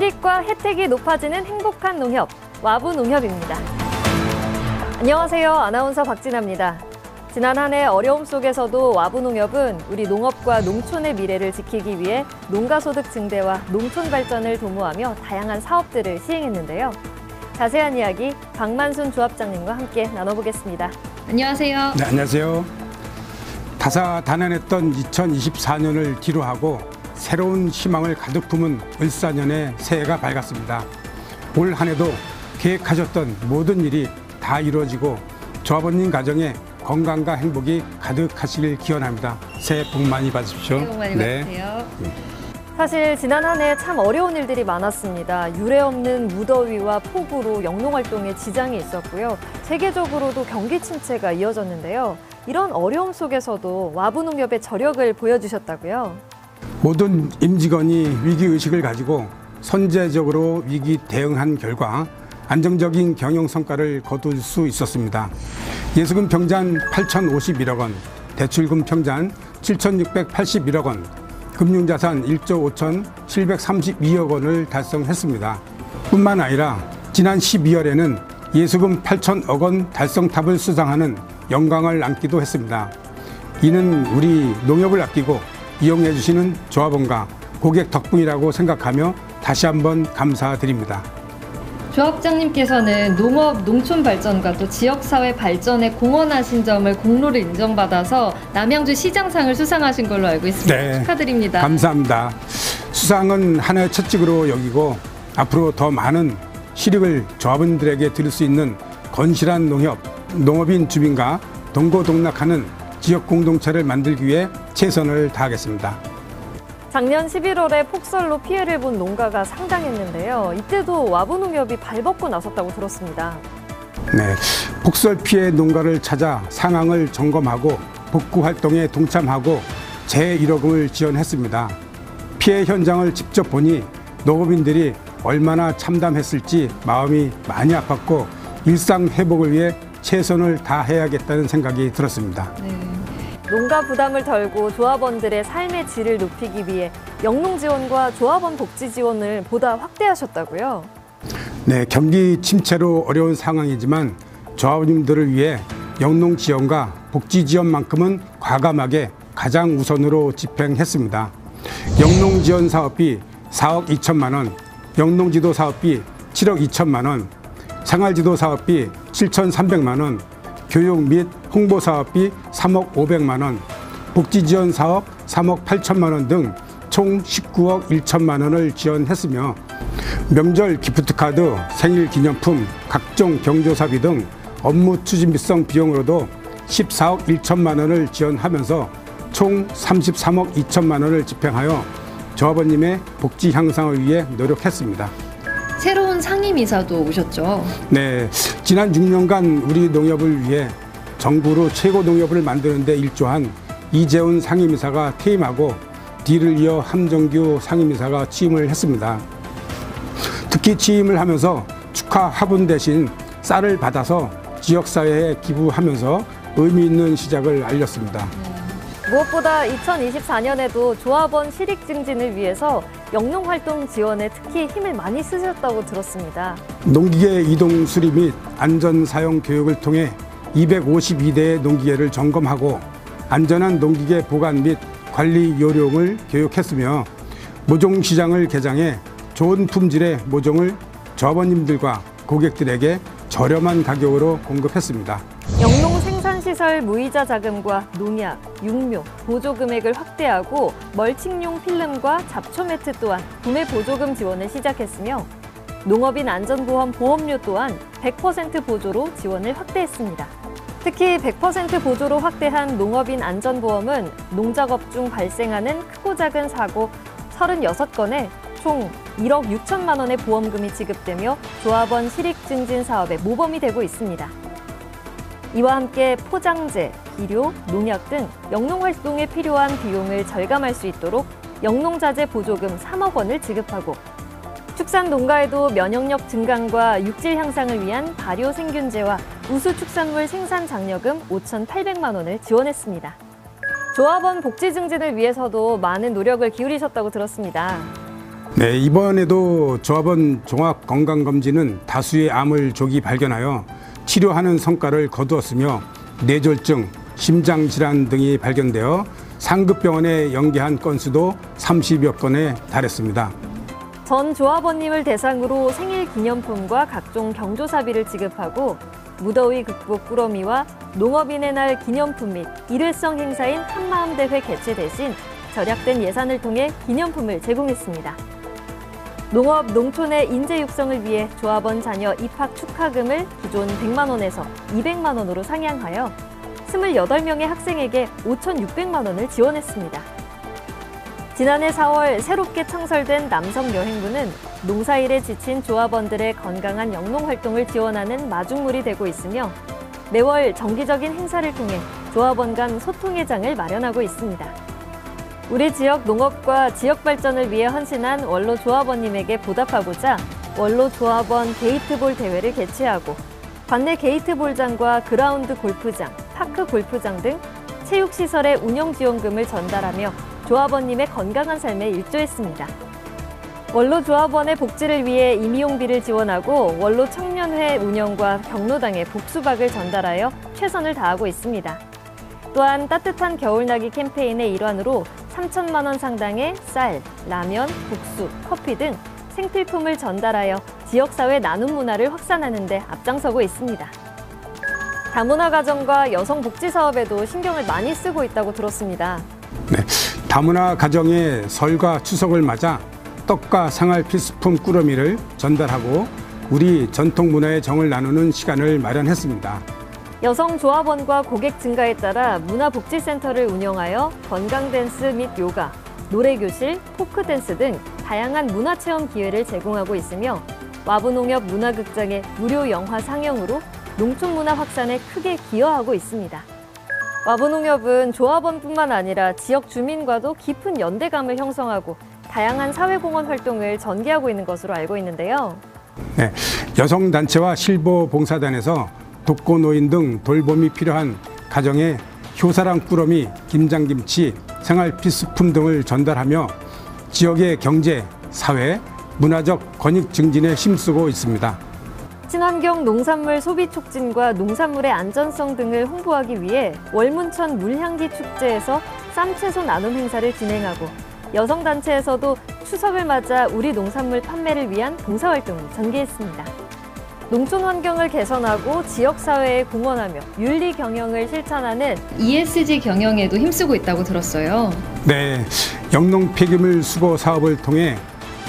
실익과 혜택이 높아지는 행복한 농협, 와부농협입니다. 안녕하세요. 아나운서 박진아입니다. 지난 한 해 어려움 속에서도 와부농협은 우리 농업과 농촌의 미래를 지키기 위해 농가소득 증대와 농촌 발전을 도모하며 다양한 사업들을 시행했는데요. 자세한 이야기 박만순 조합장님과 함께 나눠보겠습니다. 안녕하세요. 네, 안녕하세요. 다사다난했던 2024년을 뒤로하고 새로운 희망을 가득 품은 을사년의 새해가 밝았습니다. 올 한 해도 계획하셨던 모든 일이 다 이루어지고 조합원님 가정에 건강과 행복이 가득하시길 기원합니다. 새해 복 많이 받으십시오. 새해 복 많이 받으세요. 사실 지난 한 해 참 어려운 일들이 많았습니다. 유례없는 무더위와 폭우로 영농활동에 지장이 있었고요. 세계적으로도 경기 침체가 이어졌는데요. 이런 어려움 속에서도 와부농협의 저력을 보여주셨다고요? 모든 임직원이 위기의식을 가지고 선제적으로 위기 대응한 결과 안정적인 경영 성과를 거둘 수 있었습니다. 예수금 평잔 8,051억 원, 대출금 평잔 7,681억 원, 금융자산 1조 5,732억 원을 달성했습니다. 뿐만 아니라 지난 12월에는 예수금 8,000억 원 달성탑을 수상하는 영광을 안기도 했습니다. 이는 우리 농협을 아끼고 이용해 주시는 조합원과 고객 덕분이라고 생각하며 다시 한번 감사드립니다. 조합장님께서는 농업, 농촌 발전과 또 지역사회 발전에 공헌하신 점을 공로를 인정받아서 남양주 시장상을 수상하신 걸로 알고 있습니다. 네, 축하드립니다. 감사합니다. 수상은 한 해 첫직으로 여기고 앞으로 더 많은 실익을 조합원들에게 드릴 수 있는 건실한 농협, 농업인 주민과 동고동락하는 지역 공동체를 만들기 위해 최선을 다하겠습니다. 작년 11월에 폭설로 피해를 본 농가가 상당했는데요. 이때도 와부농협이 발벗고 나섰다고 들었습니다. 네, 폭설 피해 농가를 찾아 상황을 점검하고 복구 활동에 동참하고 제1호금을 지원했습니다. 피해 현장을 직접 보니 농업인들이 얼마나 참담했을지 마음이 많이 아팠고 일상 회복을 위해 최선을 다해야겠다는 생각이 들었습니다. 네. 농가 부담을 덜고 조합원들의 삶의 질을 높이기 위해 영농 지원과 조합원 복지 지원을 보다 확대하셨다고요? 네, 경기 침체로 어려운 상황이지만 조합원님들을 위해 영농 지원과 복지 지원만큼은 과감하게 가장 우선으로 집행했습니다. 영농 지원 사업비 4억 2천만 원, 영농지도 사업비 7억 2천만 원, 생활지도 사업비 7,300만 원, 교육 및 홍보 사업비 3억 500만 원, 복지 지원 사업 3억 8천만 원 등 총 19억 1천만 원을 지원했으며 명절 기프트카드, 생일 기념품, 각종 경조사비 등 업무 추진비성 비용으로도 14억 1천만 원을 지원하면서 총 33억 2천만 원을 집행하여 조합원님의 복지 향상을 위해 노력했습니다. 새로운 상임이사도 오셨죠? 네, 지난 6년간 우리 농협을 위해 정부로 최고 농협을 만드는 데 일조한 이재훈 상임이사가 퇴임하고 뒤를 이어 함정규 상임이사가 취임을 했습니다. 특히 취임을 하면서 축하 화분 대신 쌀을 받아서 지역사회에 기부하면서 의미 있는 시작을 알렸습니다. 무엇보다 2024년에도 조합원 실익 증진을 위해서 영농활동 지원에 특히 힘을 많이 쓰셨다고 들었습니다. 농기계 이동 수리 및 안전 사용 교육을 통해 252대의 농기계를 점검하고 안전한 농기계 보관 및 관리 요령을 교육했으며 모종 시장을 개장해 좋은 품질의 모종을 조합원님들과 고객들에게 저렴한 가격으로 공급했습니다. 영농 생산시설 무이자 자금과 농약, 육묘, 보조 금액을 확대하고 멀칭용 필름과 잡초 매트 또한 구매 보조금 지원을 시작했으며 농업인 안전보험 보험료 또한 100% 보조로 지원을 확대했습니다. 특히 100% 보조로 확대한 농업인 안전보험은 농작업 중 발생하는 크고 작은 사고 36건에 총 1억 6천만 원의 보험금이 지급되며 조합원 실익 증진 사업의 모범이 되고 있습니다. 이와 함께 포장재, 비료, 농약 등 영농활동에 필요한 비용을 절감할 수 있도록 영농자재 보조금 3억 원을 지급하고 축산 농가에도 면역력 증강과 육질 향상을 위한 발효생균제와 우수축산물 생산 장려금 5,800만 원을 지원했습니다. 조합원 복지 증진을 위해서도 많은 노력을 기울이셨다고 들었습니다. 네, 이번에도 조합원 종합건강검진은 다수의 암을 조기 발견하여 치료하는 성과를 거두었으며 뇌졸중, 심장질환 등이 발견되어 상급병원에 연계한 건수도 30여 건에 달했습니다. 전 조합원님을 대상으로 생일 기념품과 각종 경조사비를 지급하고 무더위 극복 꾸러미와 농업인의 날 기념품 및 일회성 행사인 한마음대회 개최 대신 절약된 예산을 통해 기념품을 제공했습니다. 농업, 농촌의 인재 육성을 위해 조합원 자녀 입학 축하금을 기존 100만 원에서 200만 원으로 상향하여 28명의 학생에게 5,600만 원을 지원했습니다. 지난해 4월 새롭게 창설된 남성여행부는 농사일에 지친 조합원들의 건강한 영농활동을 지원하는 마중물이 되고 있으며 매월 정기적인 행사를 통해 조합원 간 소통의 장을 마련하고 있습니다. 우리 지역 농업과 지역 발전을 위해 헌신한 원로 조합원님에게 보답하고자 원로 조합원 게이트볼 대회를 개최하고 관내 게이트볼장과 그라운드 골프장, 파크 골프장 등 체육시설의 운영지원금을 전달하며 조합원님의 건강한 삶에 일조했습니다. 원로 조합원의 복지를 위해 임의용비를 지원하고 원로 청년회 운영과 경로당에 복수박을 전달하여 최선을 다하고 있습니다. 또한 따뜻한 겨울나기 캠페인의 일환으로 3천만 원 상당의 쌀, 라면, 국수, 커피 등 생필품을 전달하여 지역사회 나눔 문화를 확산하는 데 앞장서고 있습니다. 다문화 가정과 여성 복지 사업에도 신경을 많이 쓰고 있다고 들었습니다. 네, 다문화 가정의 설과 추석을 맞아 떡과 생활 필수품 꾸러미를 전달하고 우리 전통 문화의 정을 나누는 시간을 마련했습니다. 여성 조합원과 고객 증가에 따라 문화복지센터를 운영하여 건강댄스 및 요가, 노래교실, 포크댄스 등 다양한 문화체험 기회를 제공하고 있으며 와부농협 문화극장의 무료 영화 상영으로 농촌 문화 확산에 크게 기여하고 있습니다. 와부농협은 조합원뿐만 아니라 지역 주민과도 깊은 연대감을 형성하고 다양한 사회공헌 활동을 전개하고 있는 것으로 알고 있는데요. 네, 여성단체와 실버봉사단에서 독거노인 등 돌봄이 필요한 가정에 효사랑 꾸러미, 김장김치, 생활필수품 등을 전달하며 지역의 경제, 사회, 문화적 권익 증진에 힘쓰고 있습니다. 친환경 농산물 소비 촉진과 농산물의 안전성 등을 홍보하기 위해 월문천 물향기 축제에서 쌈채소 나눔 행사를 진행하고 여성단체에서도 추석을 맞아 우리 농산물 판매를 위한 봉사활동을 전개했습니다. 농촌 환경을 개선하고 지역사회에 공헌하며 윤리 경영을 실천하는 ESG 경영에도 힘쓰고 있다고 들었어요. 네, 영농 폐기물 수거 사업을 통해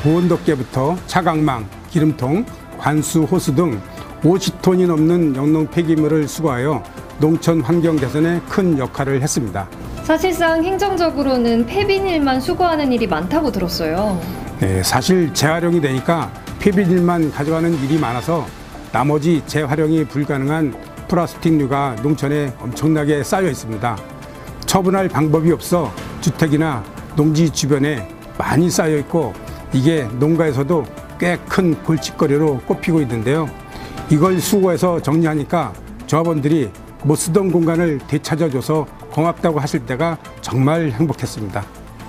보온덮개부터 차광망, 기름통, 관수, 호수 등 50톤이 넘는 영농 폐기물을 수거하여 농촌 환경 개선에 큰 역할을 했습니다. 사실상 행정적으로는 폐비닐만 수거하는 일이 많다고 들었어요. 네, 사실 재활용이 되니까 폐비닐만 가져가는 일이 많아서 나머지 재활용이 불가능한 플라스틱류가 농촌에 엄청나게 쌓여 있습니다. 처분할 방법이 없어 주택이나 농지 주변에 많이 쌓여 있고 이게 농가에서도 꽤 큰 골칫거리로 꼽히고 있는데요. 이걸 수거해서 정리하니까 조합원들이 못 쓰던 공간을 되찾아줘서 고맙다고 하실 때가 정말 행복했습니다.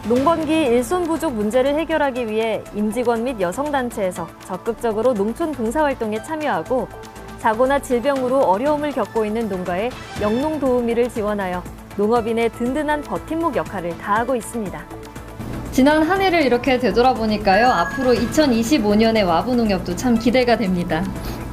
농번기 일손 부족 문제를 해결하기 위해 임직원 및 여성단체에서 적극적으로 농촌 봉사활동에 참여하고 사고나 질병으로 어려움을 겪고 있는 농가에 영농 도우미를 지원하여 농업인의 든든한 버팀목 역할을 다하고 있습니다. 지난 한 해를 이렇게 되돌아보니까요. 앞으로 2025년의 와부농협도 참 기대가 됩니다.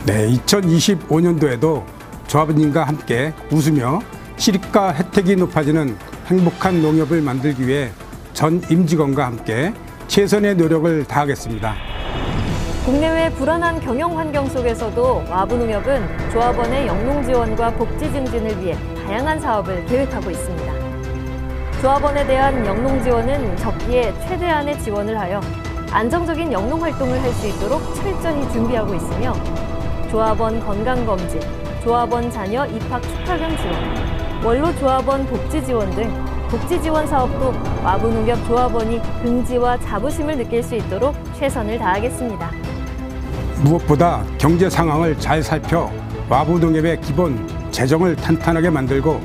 네, 2025년도에도 조합원님과 함께 웃으며 실익과 혜택이 높아지는 행복한 농협을 만들기 위해 전 임직원과 함께 최선의 노력을 다하겠습니다. 국내외 불안한 경영 환경 속에서도 와부농협은 조합원의 영농 지원과 복지 증진을 위해 다양한 사업을 계획하고 있습니다. 조합원에 대한 영농 지원은 적기에 최대한의 지원을 하여 안정적인 영농 활동을 할 수 있도록 철저히 준비하고 있으며 조합원 건강검진, 조합원 자녀 입학 축하금 지원, 원로 조합원 복지 지원 등 복지 지원 사업도 와부농협 조합원이 긍지와 자부심을 느낄 수 있도록 최선을 다하겠습니다. 무엇보다 경제 상황을 잘 살펴 와부농협의 기본 재정을 탄탄하게 만들고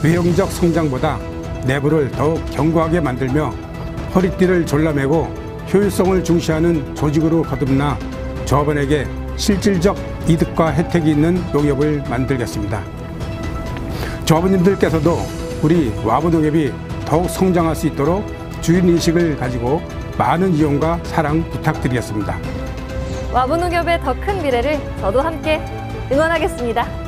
외형적 성장보다 내부를 더욱 견고하게 만들며 허리띠를 졸라매고 효율성을 중시하는 조직으로 거듭나 조합원에게 실질적 이득과 혜택이 있는 농협을 만들겠습니다. 조합원님들께서도 우리 와부농협이 더욱 성장할 수 있도록 주인의식을 가지고 많은 이용과 사랑 부탁드리겠습니다. 와부농협의 더 큰 미래를 저도 함께 응원하겠습니다.